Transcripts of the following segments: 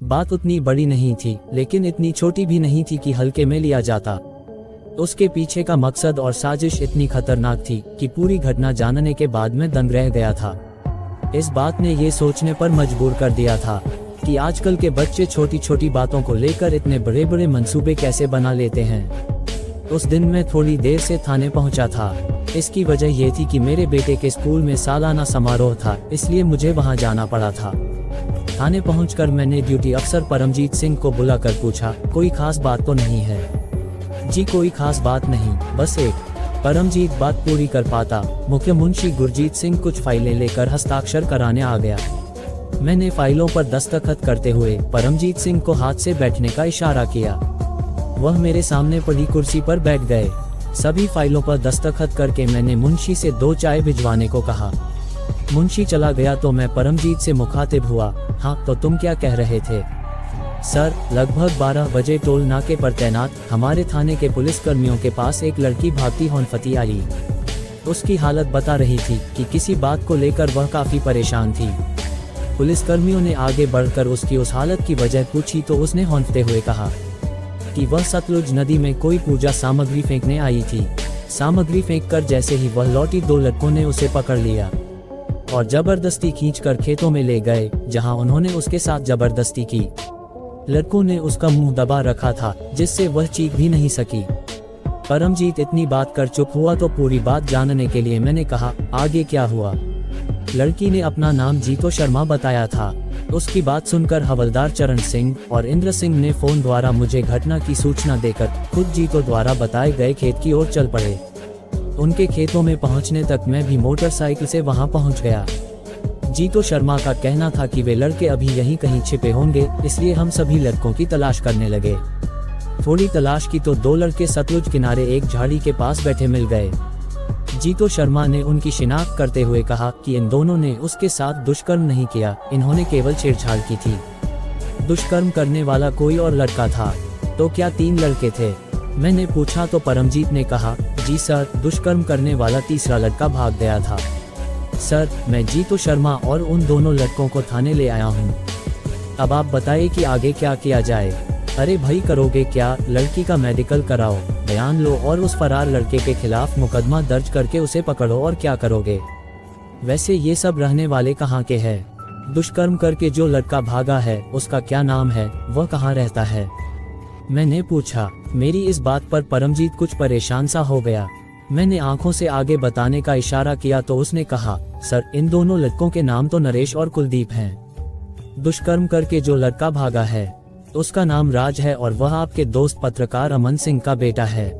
बात उतनी बड़ी नहीं थी, लेकिन इतनी छोटी भी नहीं थी कि हल्के में लिया जाता। उसके पीछे का मकसद और साजिश इतनी खतरनाक थी कि पूरी घटना जानने के बाद मैं दंग रह गया था। इस बात ने ये सोचने पर मजबूर कर दिया था कि आजकल के बच्चे छोटी छोटी बातों को लेकर इतने बड़े बड़े मंसूबे कैसे बना लेते हैं। उस दिन मैं थोड़ी देर से थाने पहुंचा था। इसकी वजह यह थी कि मेरे बेटे के स्कूल में सालाना समारोह था, इसलिए मुझे वहां जाना पड़ा था। थाने पहुंचकर मैंने ड्यूटी अफसर परमजीत सिंह को बुलाकर पूछा, कोई खास बात तो नहीं है? जी कोई खास बात नहीं, बस एक। परमजीत बात पूरी कर पाता, मुख्य मुंशी गुरजीत सिंह कुछ फाइलें लेकर हस्ताक्षर कराने आ गया। मैंने फाइलों पर दस्तखत करते हुए परमजीत सिंह को हाथ से बैठने का इशारा किया। वह मेरे सामने पड़ी कुर्सी पर बैठ गए। सभी फाइलों पर दस्तखत करके मैंने मुंशी से 2 चाय भिजवाने को कहा। मुंशी चला गया तो मैं परमजीत से मुखातिब हुआ, हाँ तो तुम क्या कह रहे थे? सर, लगभग 12 बजे टोल नाके पर तैनात हमारे थाने के पुलिस कर्मियों के पास एक लड़की भागती हौनफती आई। उसकी हालत बता रही थी कि किसी बात को लेकर वह काफी परेशान थी। पुलिसकर्मियों ने आगे बढ़कर उसकी उस हालत की वजह पूछी तो उसने हौंफते हुए कहा कि वह सतलुज नदी में कोई पूजा सामग्री फेंकने आई थी। सामग्री फेंककर जैसे ही वह लौटी 2 लड़कों ने उसे पकड़ लिया और जबरदस्ती खींचकर खेतों में ले गए, जहां उन्होंने उसके साथ जबरदस्ती की। लड़कों ने उसका मुंह दबा रखा था, जिससे वह चीख भी नहीं सकी। परमजीत इतनी बात कर चुप हुआ तो पूरी बात जानने के लिए मैंने कहा, आगे क्या हुआ? लड़की ने अपना नाम जीतो शर्मा बताया था। उसकी बात सुनकर हवलदार चरण सिंह और इंद्र सिंह ने फोन द्वारा मुझे घटना की सूचना देकर खुद जीतो द्वारा बताए गए खेत की ओर चल पड़े। उनके खेतों में पहुंचने तक मैं भी मोटरसाइकिल से वहां पहुंच गया। जीतो शर्मा का कहना था कि वे लड़के अभी यहीं कहीं छिपे होंगे, इसलिए हम सभी लड़कों की तलाश करने लगे। थोड़ी तलाश की तो 2 लड़के सतलुज किनारे एक झाड़ी के पास बैठे मिल गए। जीतो शर्मा ने उनकी शिनाख्त करते हुए कहा कि इन दोनों ने उसके साथ दुष्कर्म नहीं किया, इन्होंने केवल छेड़छाड़ की थी। दुष्कर्म करने वाला कोई और लड़का था? तो क्या 3 लड़के थे? मैंने पूछा तो परमजीत ने कहा, जी सर, दुष्कर्म करने वाला तीसरा लड़का भाग गया था। सर, मैं जीतो शर्मा और उन दोनों लड़कों को थाने ले आया हूँ। अब आप बताइए कि आगे क्या किया जाए? अरे भाई, करोगे क्या? लड़की का मेडिकल कराओ, बयान लो और उस फरार लड़के के खिलाफ मुकदमा दर्ज करके उसे पकड़ो। और क्या करोगे? वैसे ये सब रहने वाले कहाँ के हैं? दुष्कर्म करके जो लड़का भागा है उसका क्या नाम है? वह कहाँ रहता है? मैंने पूछा। मेरी इस बात पर परमजीत कुछ परेशान सा हो गया। मैंने आंखों से आगे बताने का इशारा किया तो उसने कहा, सर, इन दोनों लड़कों के नाम तो नरेश और कुलदीप हैं। दुष्कर्म करके जो लड़का भागा है उसका नाम राज है और वह आपके दोस्त पत्रकार अमन सिंह का बेटा है।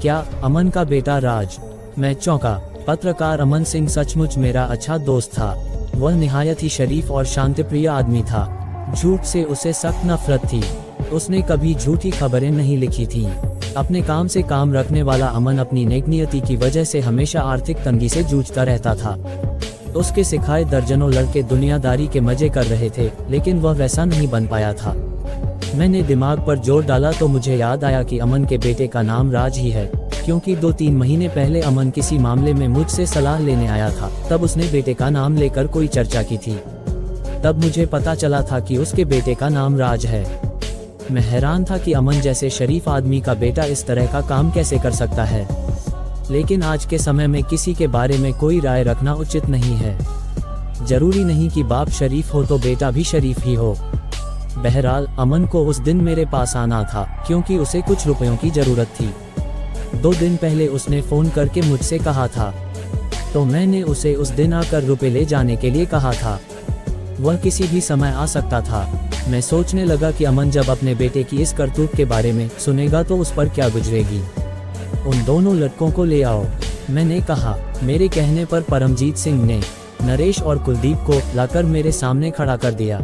क्या अमन का बेटा राज? मैं चौंका। पत्रकार अमन सिंह सचमुच मेरा अच्छा दोस्त था। वह निहायत ही शरीफ और शांतिप्रिय आदमी था। झूठ से उसे सख्त नफरत थी। उसने कभी झूठी खबरें नहीं लिखी थी। अपने काम से काम रखने वाला अमन अपनी नेकनियती की वजह से हमेशा आर्थिक तंगी से जूझता रहता था। उसके सिखाए दर्जनों लड़के दुनियादारी के मजे कर रहे थे, लेकिन वह वैसा नहीं बन पाया था। मैंने दिमाग पर जोर डाला तो मुझे याद आया कि अमन के बेटे का नाम राज ही है, क्योंकि 2-3 महीने पहले अमन किसी मामले में मुझसे सलाह लेने आया था। तब उसने बेटे का नाम लेकर कोई चर्चा की थी। तब मुझे पता चला था कि उसके बेटे का नाम राज है। मैं हैरान था कि अमन जैसे शरीफ आदमी का बेटा इस तरह का काम कैसे कर सकता है। लेकिन आज के समय में किसी के बारे में कोई राय रखना उचित नहीं है। जरूरी नहीं कि बाप शरीफ हो तो बेटा भी शरीफ ही हो। बहरहाल अमन को उस दिन मेरे पास आना था, क्योंकि उसे कुछ रुपयों की जरूरत थी। 2 दिन पहले उसने फोन करके मुझसे कहा था, तो मैंने उसे उस दिन आकर रुपए ले जाने के लिए कहा था। वह किसी भी समय आ सकता था। मैं सोचने लगा कि अमन जब अपने बेटे की इस करतूत के बारे में सुनेगा तो उस पर क्या गुजरेगी। उन दोनों लड़कों को ले आओ, मैंने कहा। मेरे कहने पर परमजीत सिंह ने नरेश और कुलदीप को लाकर मेरे सामने खड़ा कर दिया।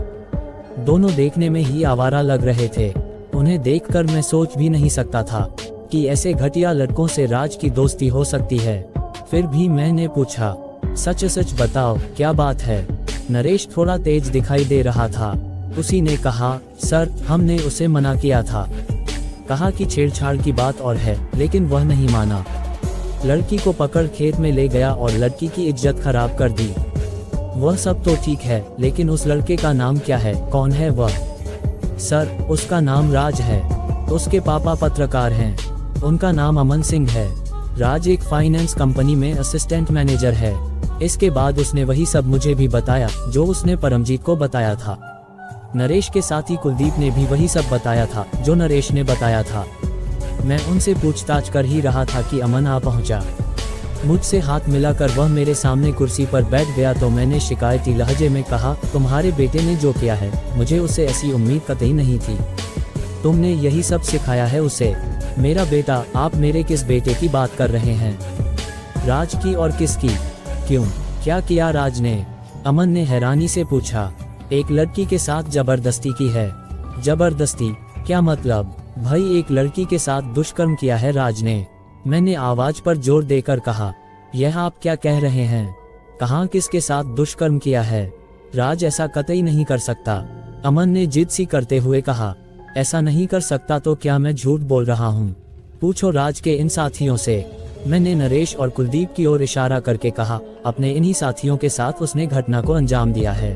दोनों देखने में ही आवारा लग रहे थे। उन्हें देखकर मैं सोच भी नहीं सकता था कि ऐसे घटिया लड़कों से राज की दोस्ती हो सकती है। फिर भी मैंने पूछा, सच सच बताओ, क्या बात है? नरेश थोड़ा तेज दिखाई दे रहा था। उसी ने कहा, सर, हमने उसे मना किया था। कहा कि छेड़छाड़ की बात और है, लेकिन वह नहीं माना। लड़की को पकड़ खेत में ले गया और लड़की की इज्जत खराब कर दी। वह सब तो ठीक है, लेकिन उस लड़के का नाम क्या है? कौन है वह? सर, उसका नाम राज है। उसके पापा पत्रकार हैं। उनका नाम अमन सिंह है। राज एक फाइनेंस कंपनी में असिस्टेंट मैनेजर है। इसके बाद उसने वही सब मुझे भी बताया जो उसने परमजीत को बताया था। नरेश के साथी कुलदीप ने भी वही सब बताया था जो नरेश ने बताया था। मैं उनसे पूछताछ कर ही रहा था कि अमन आ पहुंचा। मुझसे हाथ मिलाकर वह मेरे सामने कुर्सी पर बैठ गया तो मैंने शिकायती लहजे में कहा, तुम्हारे बेटे ने जो किया है, मुझे उससे ऐसी उम्मीद कतई नहीं थी। तुमने यही सब सिखाया है उसे। मेरा बेटा? आप मेरे किस बेटे की बात कर रहे हैं? राज की और किसकी? क्यों, क्या किया राज ने? अमन ने हैरानी से पूछा। एक लड़की के साथ जबरदस्ती की है। जबरदस्ती? क्या मतलब? भाई, एक लड़की के साथ दुष्कर्म किया है राज ने। मैंने आवाज पर जोर देकर कहा। यह आप क्या कह रहे हैं? कहाँ किसके साथ दुष्कर्म किया है? राज ऐसा कतई नहीं कर सकता। अमन ने जिद सी करते हुए कहा। ऐसा नहीं कर सकता तो क्या मैं झूठ बोल रहा हूँ? पूछो राज के इन साथियों से। मैंने नरेश और कुलदीप की ओर इशारा करके कहा। अपने इन्हीं साथियों के साथ उसने घटना को अंजाम दिया है।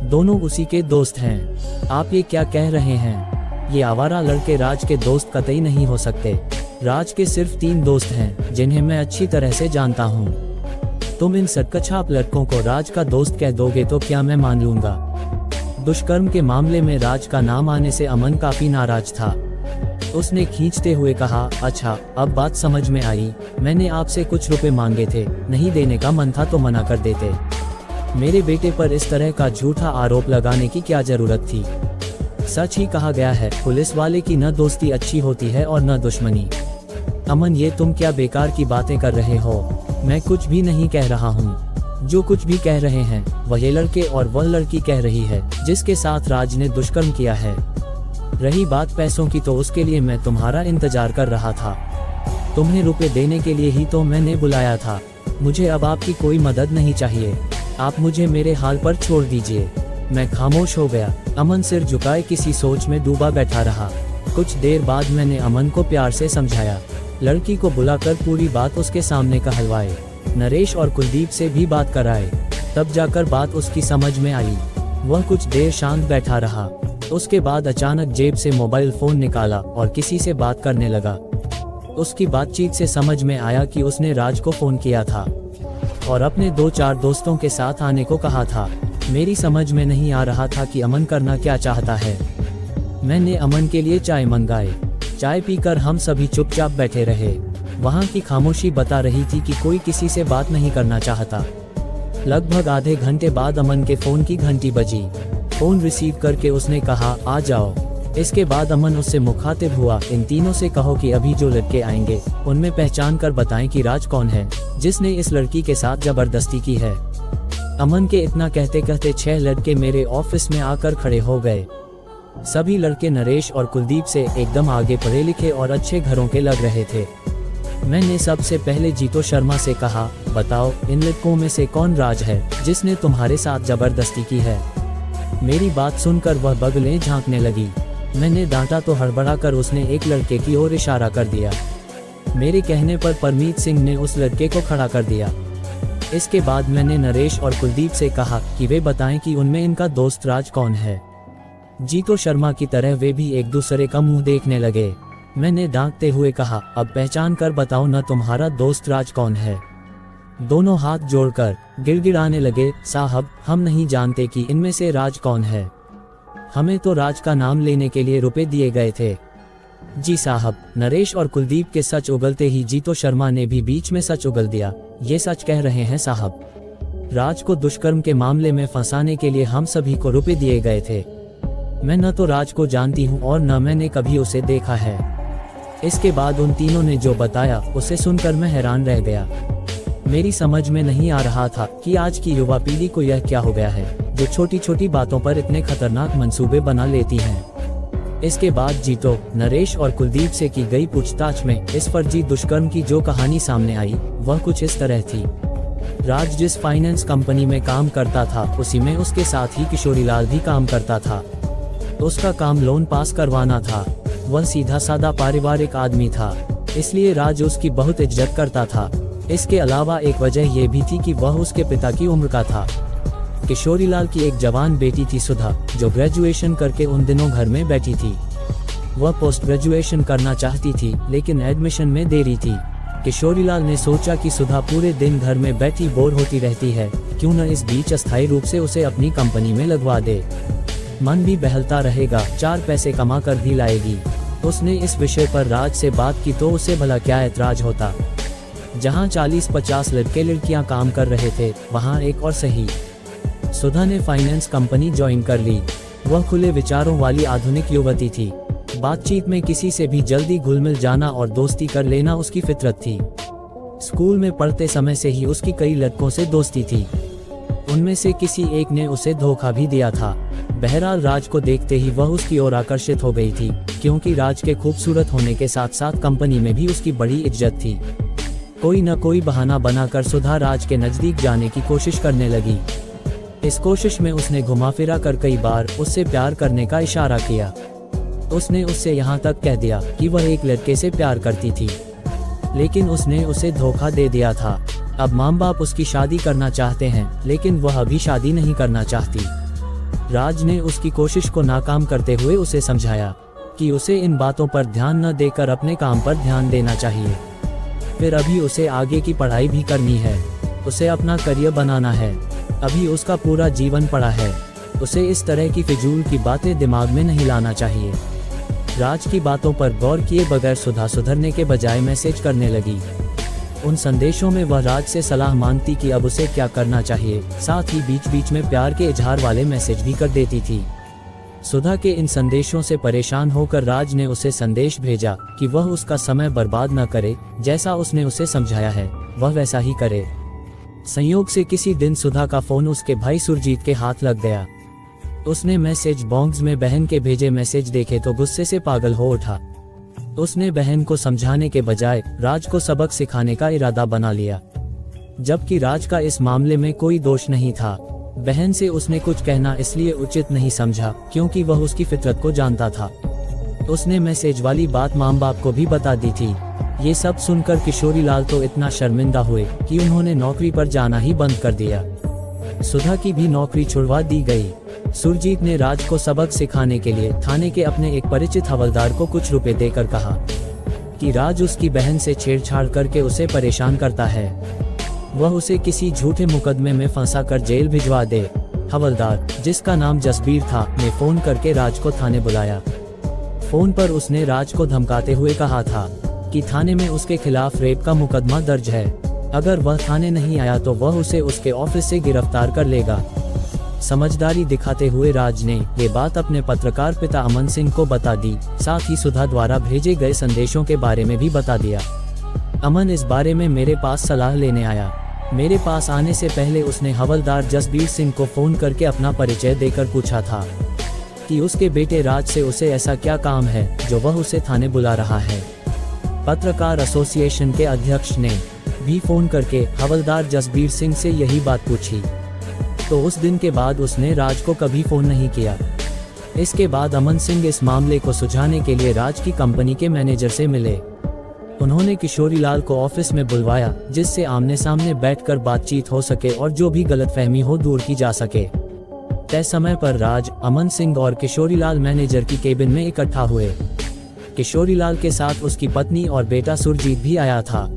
दोनों उसी के दोस्त हैं। आप ये क्या कह रहे हैं? ये आवारा लड़के राज के दोस्त कतई नहीं हो सकते। राज के सिर्फ 3 दोस्त हैं जिन्हें मैं अच्छी तरह से जानता हूँ। तुम इन सटकछाप लड़कों को राज का दोस्त कह दोगे तो क्या मैं मान लूंगा? दुष्कर्म के मामले में राज का नाम आने से अमन काफी नाराज था। उसने खींचते हुए कहा, अच्छा, अब बात समझ में आई। मैंने आपसे कुछ रुपए मांगे थे, नहीं देने का मन था तो मना कर देते। मेरे बेटे पर इस तरह का झूठा आरोप लगाने की क्या जरूरत थी? सच ही कहा गया है, पुलिस वाले की न दोस्ती अच्छी होती है और न दुश्मनी। अमन, ये तुम क्या बेकार की बातें कर रहे हो? मैं कुछ भी नहीं कह रहा हूँ। जो कुछ भी कह रहे हैं वह ये लड़के और वह लड़की कह रही है जिसके साथ राज ने दुष्कर्म किया है। रही बात पैसों की तो उसके लिए मैं तुम्हारा इंतजार कर रहा था। तुम्हें रुपए देने के लिए ही तो मैंने बुलाया था। मुझे अब आपकी कोई मदद नहीं चाहिए। आप मुझे मेरे हाल पर छोड़ दीजिए। मैं खामोश हो गया। अमन सिर झुकाए किसी सोच में डूबा बैठा रहा। कुछ देर बाद मैंने अमन को प्यार से समझाया। लड़की को बुलाकर पूरी बात उसके सामने कहलवाए। नरेश और कुलदीप से भी बात कराए। तब जाकर बात उसकी समझ में आई। वह कुछ देर शांत बैठा रहा। उसके बाद अचानक जेब से मोबाइल फोन निकाला और किसी से बात करने लगा। उसकी बातचीत से समझ में आया कि उसने राज को फोन किया था और अपने 2-4 दोस्तों के साथ आने को कहा था। मेरी समझ में नहीं आ रहा था कि अमन करना क्या चाहता है। मैंने अमन के लिए चाय मंगाई। चाय पीकर हम सभी चुपचाप बैठे रहे। वहाँ की खामोशी बता रही थी कि कोई किसी से बात नहीं करना चाहता। लगभग आधे घंटे बाद अमन के फोन की घंटी बजी। फोन रिसीव करके उसने कहा, आ जाओ। इसके बाद अमन उससे मुखातिब हुआ, इन तीनों से कहो कि अभी जो लड़के आएंगे उनमें पहचान कर बताएं कि राज कौन है जिसने इस लड़की के साथ जबरदस्ती की है। अमन के इतना कहते कहते 6 लड़के मेरे ऑफिस में आकर खड़े हो गए। सभी लड़के नरेश और कुलदीप से एकदम आगे, पढ़े लिखे और अच्छे घरों के लग रहे थे। मैंने सबसे पहले जीतो शर्मा से कहा, बताओ इन लड़कों में से कौन राज है जिसने तुम्हारे साथ जबरदस्ती की है? मेरी बात सुनकर वह बगलें झांकने लगी। मैंने डांटा तो हड़बड़ाकर उसने एक लड़के की ओर इशारा कर दिया। मेरे कहने पर परमीत सिंह ने उस लड़के को खड़ा कर दिया। इसके बाद मैंने नरेश और कुलदीप से कहा कि वे बताएं कि उनमें इनका दोस्त राज कौन है। जीतो शर्मा की तरह वे भी एक दूसरे का मुंह देखने लगे। मैंने डांटते हुए कहा, अब पहचान कर बताओ न तुम्हारा दोस्त राज कौन है। दोनों हाथ जोड़कर गिड़गिड़ाने लगे, साहब हम नहीं जानते कि इनमें से राज कौन है। हमें तो राज का नाम लेने के लिए रुपए दिए गए थे। जी साहब। नरेश और कुलदीप के सच उगलते ही जीतो शर्मा ने भी बीच में सच उगल दिया। ये सच कह रहे हैं साहब। राज को दुष्कर्म के मामले में फंसाने के लिए हम सभी को रुपए दिए गए थे। मैं न तो राज को जानती हूँ और न मैंने कभी उसे देखा है। इसके बाद उन तीनों ने जो बताया उसे सुनकर मैं हैरान रह गया। मेरी समझ में नहीं आ रहा था कि आज की युवा पीढ़ी को यह क्या हो गया है जो छोटी छोटी बातों पर इतने खतरनाक मंसूबे बना लेती हैं। इसके बाद जीतो, नरेश और कुलदीप से की गई पूछताछ में इस फर्जी दुष्कर्म की जो कहानी सामने आई वह कुछ इस तरह थी। राज जिस फाइनेंस कंपनी में काम करता था उसी में उसके साथ ही किशोरीलाल भी काम करता था। उसका काम लोन पास करवाना था। वह सीधा साधा पारिवारिक आदमी था, इसलिए राज उसकी बहुत इज्जत करता था। इसके अलावा एक वजह यह भी थी कि वह उसके पिता की उम्र का था। किशोरीलाल की एक जवान बेटी थी सुधा, जो ग्रेजुएशन करके उन दिनों घर में बैठी थी। वह पोस्ट ग्रेजुएशन करना चाहती थी, लेकिन एडमिशन में देरी थी। किशोरीलाल ने सोचा कि सुधा पूरे दिन घर में बैठी बोर होती रहती है, क्यों न इस बीच अस्थायी रूप से उसे अपनी कंपनी में लगवा दे। मन भी बहलता रहेगा, 4 पैसे कमा कर भी लाएगी। उसने इस विषय पर राज से बात की तो उसे भला क्या ऐतराज होता। जहां 40-50 लड़के लड़कियां काम कर रहे थे, वहां एक और सही। सुधा ने फाइनेंस कंपनी ज्वाइन कर ली। वह खुले विचारों वाली आधुनिक युवती थी। बातचीत में किसी से भी जल्दी घुल मिल जाना और दोस्ती कर लेना उसकी फितरत थी। स्कूल में पढ़ते समय से ही उसकी कई लड़कों से दोस्ती थी। उनमें से किसी एक ने उसे धोखा भी दिया था। बहरहाल राज को देखते ही वह उसकी ओर आकर्षित हो गई थी, क्योंकि राज के खूबसूरत होने के साथ साथ कंपनी में भी उसकी बड़ी इज्जत थी। कोई न कोई बहाना बनाकर सुधा राज के नजदीक जाने की कोशिश करने लगी। इस कोशिश में उसने घुमा फिरा कर कई बार उससे प्यार करने का इशारा किया। उसने उससे यहाँ तक कह दिया कि वह एक लड़के से प्यार करती थी, लेकिन उसने उसे धोखा दे दिया था। अब माँ बाप उसकी शादी करना चाहते हैं, लेकिन वह अभी शादी नहीं करना चाहती। राज ने उसकी कोशिश को नाकाम करते हुए उसे समझाया कि उसे इन बातों पर ध्यान न देकर अपने काम पर ध्यान देना चाहिए। फिर अभी उसे आगे की पढ़ाई भी करनी है, उसे अपना करियर बनाना है। अभी उसका पूरा जीवन पड़ा है, उसे इस तरह की फिजूल की बातें दिमाग में नहीं लाना चाहिए। राज की बातों पर गौर किए बगैर सुधा सुधरने के बजाय मैसेज करने लगी। उन संदेशों में वह राज से सलाह मांगती कि अब उसे क्या करना चाहिए, साथ ही बीच बीच में प्यार के इजहार वाले मैसेज भी कर देती थी। सुधा के इन संदेशों से परेशान होकर राज ने उसे संदेश भेजा कि वह उसका समय बर्बाद न करे, जैसा उसने उसे समझाया है वह वैसा ही करे। संयोग से किसी दिन सुधा का फोन उसके भाई सुरजीत के हाथ लग गया। उसने मैसेज बॉक्स में बहन के भेजे मैसेज देखे तो गुस्से से पागल हो उठा। उसने बहन को समझाने के बजाय राज को सबक सिखाने का इरादा बना लिया, जबकि राज का इस मामले में कोई दोष नहीं था। बहन से उसने कुछ कहना इसलिए उचित नहीं समझा क्योंकि वह उसकी फितरत को जानता था। उसने मैसेज वाली बात माँ बाप को भी बता दी थी। ये सब सुनकर किशोरीलाल तो इतना शर्मिंदा हुए कि उन्होंने नौकरी पर जाना ही बंद कर दिया। सुधा की भी नौकरी छुड़वा दी गई। सुरजीत ने राज को सबक सिखाने के लिए थाने के अपने एक परिचित हवलदार को कुछ रुपए देकर कहा कि राज उसकी बहन से छेड़छाड़ करके उसे परेशान करता है, वह उसे किसी झूठे मुकदमे में फंसाकर जेल भिजवा दे। हवलदार, जिसका नाम जसबीर था, ने फोन करके राज को थाने बुलाया। फोन पर उसने राज को धमकाते हुए कहा था कि थाने में उसके खिलाफ रेप का मुकदमा दर्ज है। अगर वह थाने नहीं आया तो वह उसे उसके ऑफिस से गिरफ्तार कर लेगा। समझदारी दिखाते हुए राज ने ये बात अपने पत्रकार पिता अमन सिंह को बता दी, साथ ही सुधा द्वारा भेजे गए संदेशों के बारे में भी बता दिया। अमन इस बारे में मेरे पास सलाह लेने आया। मेरे पास आने से पहले उसने हवलदार जसबीर सिंह को फोन करके अपना परिचय देकर पूछा था कि उसके बेटे राज से उसे ऐसा क्या काम है जो वह उसे थाने बुला रहा है। पत्रकार एसोसिएशन के अध्यक्ष ने भी फोन करके हवलदार जसबीर सिंह से यही बात पूछी, तो उस दिन के बाद उसने राज को कभी फोन नहीं किया। इसके बाद अमन सिंह इस मामले को सुलझाने के लिए राज की कंपनी के मैनेजर से मिले। उन्होंने किशोरीलाल को ऑफिस में बुलवाया, जिससे आमने सामने बैठकर बातचीत हो सके और जो भी गलतफहमी हो दूर की जा सके। तय समय पर राज, अमन सिंह और किशोरीलाल मैनेजर की केबिन में इकट्ठा हुए। किशोरीलाल के साथ उसकी पत्नी और बेटा सुरजीत भी आया था।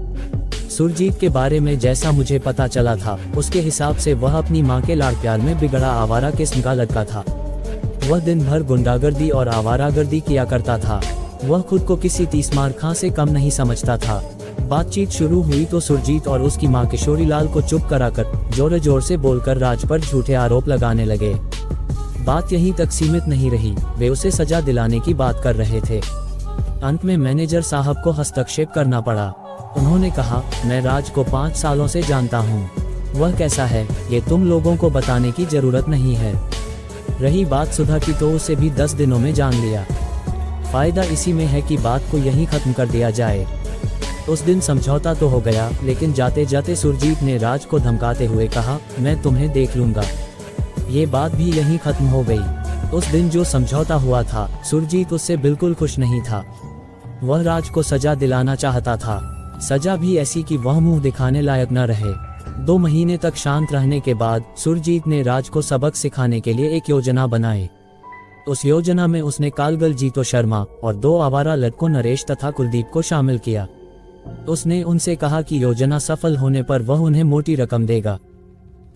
सुरजीत के बारे में जैसा मुझे पता चला था, उसके हिसाब से वह अपनी मां के लाड़ प्यार में बिगड़ा आवारा किस्म का लड़का था। वह दिन भर गुंडागर्दी और आवारागर्दी किया करता था। वह खुद को किसी तीसमार खां से कम नहीं समझता था। बातचीत शुरू हुई तो सुरजीत और उसकी मां किशोरीलाल को चुप कराकर जोर जोर से बोलकर राज पर झूठे आरोप लगाने लगे। बात यहीं तक सीमित नहीं रही, वे उसे सजा दिलाने की बात कर रहे थे। अंत में मैनेजर साहब को हस्तक्षेप करना पड़ा। उन्होंने कहा, मैं राज को 5 सालों से जानता हूँ, वह कैसा है ये तुम लोगों को बताने की जरूरत नहीं है। रही बात सुधा की, तो उसे भी 10 दिनों में जान लिया। फायदा इसी में है कि बात को यहीं खत्म कर दिया जाए। उस दिन समझौता तो हो गया, लेकिन जाते जाते सुरजीत ने राज को धमकाते हुए कहा, मैं तुम्हें देख लूंगा। ये बात भी यहीं खत्म हो गई। उस दिन जो समझौता हुआ था, सुरजीत उससे बिल्कुल खुश नहीं था। वह राज को सजा दिलाना चाहता था, सजा भी ऐसी कि वह मुंह दिखाने लायक न रहे। 2 महीने तक शांत रहने के बाद सुरजीत ने राज को सबक सिखाने के लिए एक योजना बनाई। उस योजना में उसने कालगल जीतो शर्मा और 2 आवारा लड़कों नरेश तथा कुलदीप को शामिल किया। उसने उनसे कहा कि योजना सफल होने पर वह उन्हें मोटी रकम देगा।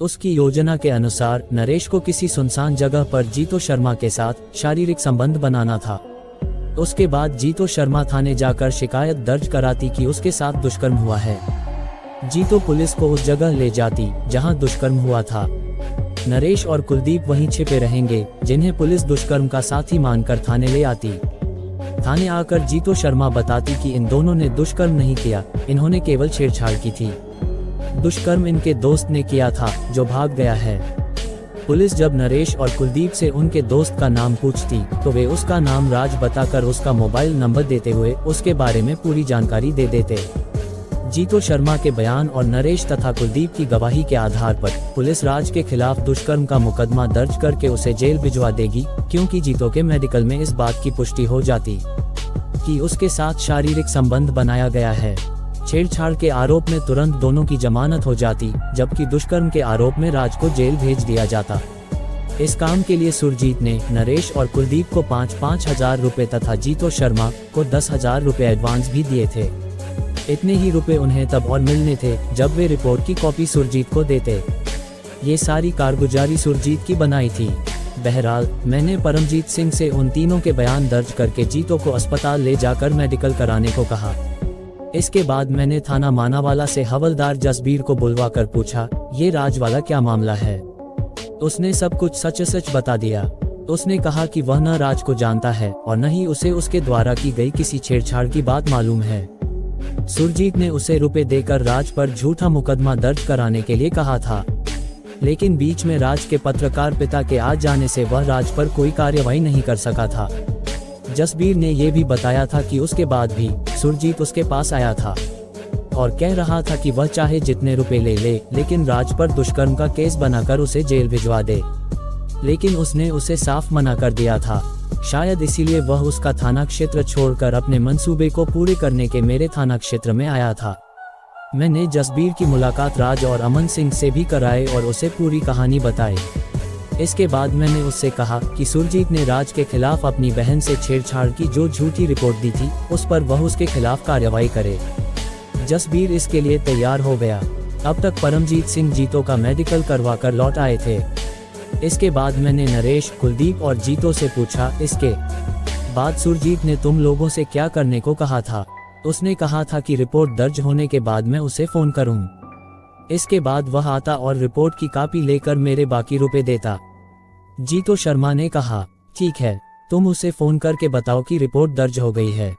उसकी योजना के अनुसार नरेश को किसी सुनसान जगह पर जीतो शर्मा के साथ शारीरिक संबंध बनाना था। उसके बाद जीतो शर्मा थाने जाकर शिकायत दर्ज कराती कि उसके साथ दुष्कर्म हुआ है। जीतो पुलिस को उस जगह ले जाती जहां दुष्कर्म हुआ था। नरेश और कुलदीप वहीं छिपे रहेंगे, जिन्हें पुलिस दुष्कर्म का साथी मानकर थाने ले आती। थाने आकर जीतो शर्मा बताती कि इन दोनों ने दुष्कर्म नहीं किया, इन्होंने केवल छेड़छाड़ की थी। दुष्कर्म इनके दोस्त ने किया था जो भाग गया है। पुलिस जब नरेश और कुलदीप से उनके दोस्त का नाम पूछती तो वे उसका नाम राज बताकर उसका मोबाइल नंबर देते हुए उसके बारे में पूरी जानकारी दे देते। जीतो शर्मा के बयान और नरेश तथा कुलदीप की गवाही के आधार पर पुलिस राज के खिलाफ दुष्कर्म का मुकदमा दर्ज करके उसे जेल भिजवा देगी, क्योंकि जीतो के मेडिकल में इस बात की पुष्टि हो जाती कि उसके साथ शारीरिक संबंध बनाया गया है। छेड़छाड़ के आरोप में तुरंत दोनों की जमानत हो जाती, जबकि दुष्कर्म के आरोप में राज को जेल भेज दिया जाता। इस काम के लिए सुरजीत ने नरेश और कुलदीप को 5-5 हजार रुपए तथा जीतो शर्मा को 10,000 रुपए एडवांस भी दिए थे। इतने ही रुपए उन्हें तब और मिलने थे जब वे रिपोर्ट की कॉपी सुरजीत को देते। ये सारी कारगुजारी सुरजीत की बनाई थी। बहरहाल मैंने परमजीत सिंह से उन तीनों के बयान दर्ज करके जीतो को अस्पताल ले जाकर मेडिकल कराने को कहा। इसके बाद मैंने थाना मानावाला से हवलदार जसबीर को बुलवाकर पूछा, ये राज वाला क्या मामला है। उसने सब कुछ सच सच बता दिया। उसने कहा कि वह न राज को जानता है और न ही उसे उसके द्वारा की गई किसी छेड़छाड़ की बात मालूम है। सुरजीत ने उसे रुपए देकर राज पर झूठा मुकदमा दर्ज कराने के लिए कहा था, लेकिन बीच में राज के पत्रकार पिता के आ जाने से वह राज पर कोई कार्रवाई नहीं कर सका था। जसबीर ने यह भी बताया था कि उसके बाद भी सुरजीत उसके पास आया था और कह रहा था कि वह चाहे जितने रुपए ले ले, लेकिन राज पर दुष्कर्म का केस बनाकर उसे जेल भिजवा दे। लेकिन उसने उसे साफ मना कर दिया था। शायद इसीलिए वह उसका थाना क्षेत्र छोड़कर अपने मंसूबे को पूरे करने के मेरे थाना क्षेत्र में आया था। मैंने जसबीर की मुलाकात राज और अमन सिंह से भी कराई और उसे पूरी कहानी बताई। इसके बाद मैंने उससे कहा कि सुरजीत ने राज के खिलाफ अपनी बहन से छेड़छाड़ की जो झूठी रिपोर्ट दी थी, उस पर वह उसके खिलाफ कार्रवाई करे। जसबीर इसके लिए तैयार हो गया। अब तक परमजीत सिंह जीतो का मेडिकल करवा कर लौट आए थे। इसके बाद मैंने नरेश, कुलदीप और जीतो से पूछा, इसके बाद सुरजीत ने तुम लोगों से क्या करने को कहा था। उसने कहा था कि रिपोर्ट दर्ज होने के बाद मैं उसे फोन करूं। इसके बाद वह आता और रिपोर्ट की कॉपी लेकर मेरे बाकी रुपए देता। जीतो शर्मा ने कहा, ठीक है, तुम उसे फोन करके बताओ कि रिपोर्ट दर्ज हो गई है।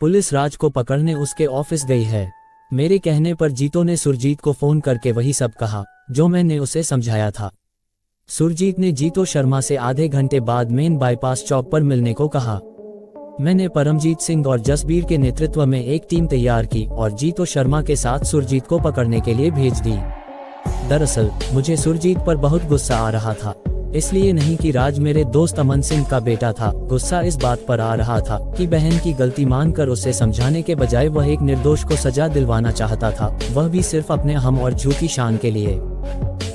पुलिस राज को पकड़ने उसके ऑफिस गई है। मेरे कहने पर जीतो ने सुरजीत को फोन करके वही सब कहा जो मैंने उसे समझाया था। सुरजीत ने जीतो शर्मा से आधे घंटे बाद मेन बाईपास चौक पर मिलने को कहा। मैंने परमजीत सिंह और जसबीर के नेतृत्व में एक टीम तैयार की और जीतो शर्मा के साथ सुरजीत को पकड़ने के लिए भेज दी। दरअसल मुझे सुरजीत पर बहुत गुस्सा आ रहा था, इसलिए नहीं कि राज मेरे दोस्त अमन सिंह का बेटा था। गुस्सा इस बात पर आ रहा था कि बहन की गलती मानकर उसे समझाने के बजाय वह एक निर्दोष को सजा दिलवाना चाहता था, वह भी सिर्फ अपने हम और झूठी शान के लिए।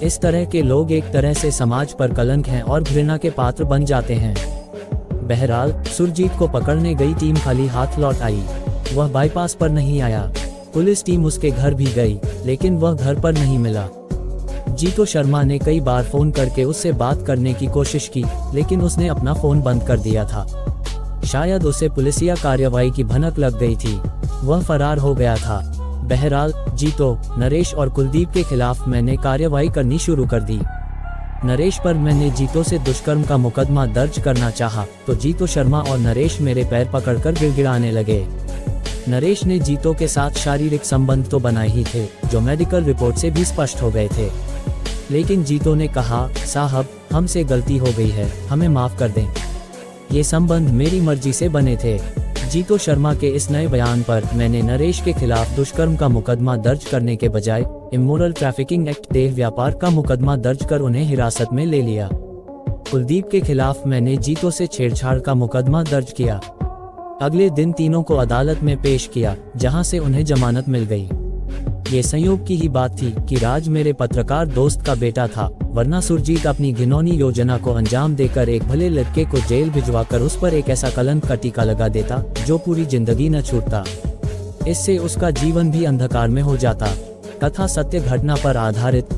इस तरह के लोग एक तरह से समाज पर कलंक हैं और घृणा के पात्र बन जाते हैं। बहरहाल सुरजीत को पकड़ने गई टीम खाली हाथ लौट आई। वह बाईपास पर नहीं आया। पुलिस टीम उसके घर भी गई, लेकिन वह घर पर नहीं मिला। जीतो शर्मा ने कई बार फोन करके उससे बात करने की कोशिश की, लेकिन उसने अपना फोन बंद कर दिया था। शायद उसे पुलिसिया कार्रवाई की भनक लग गई थी, वह फरार हो गया था। बहरहाल जीतो, नरेश और कुलदीप के खिलाफ मैंने कार्रवाई करनी शुरू कर दी। नरेश पर मैंने जीतो से दुष्कर्म का मुकदमा दर्ज करना चाहा तो जीतो शर्मा और नरेश मेरे पैर पकड़कर गिड़गिड़ाने लगे। नरेश ने जीतो के साथ शारीरिक संबंध तो बनाए ही थे, जो मेडिकल रिपोर्ट से भी स्पष्ट हो गए थे, लेकिन जीतो ने कहा, साहब हमसे गलती हो गई है, हमें माफ कर दें, ये संबंध मेरी मर्जी से बने थे। जीतो शर्मा के इस नए बयान पर मैंने नरेश के खिलाफ दुष्कर्म का मुकदमा दर्ज करने के बजाय इमोरल ट्रैफिकिंग एक्ट देह व्यापार का मुकदमा दर्ज कर उन्हें हिरासत में ले लिया। कुलदीप के खिलाफ मैंने जीतो से छेड़छाड़ का मुकदमा दर्ज किया। अगले दिन तीनों को अदालत में पेश किया, जहां से उन्हें जमानत मिल गई। ये संयोग की ही बात थी कि राज मेरे पत्रकार दोस्त का बेटा था, वरना सुरजीत अपनी घिनौनी योजना को अंजाम देकर एक भले लड़के को जेल भिजवाकर उस पर एक ऐसा कलंक का टीका लगा देता जो पूरी जिंदगी न छूटता। इससे उसका जीवन भी अंधकार में हो जाता। कथा सत्य घटना पर आधारित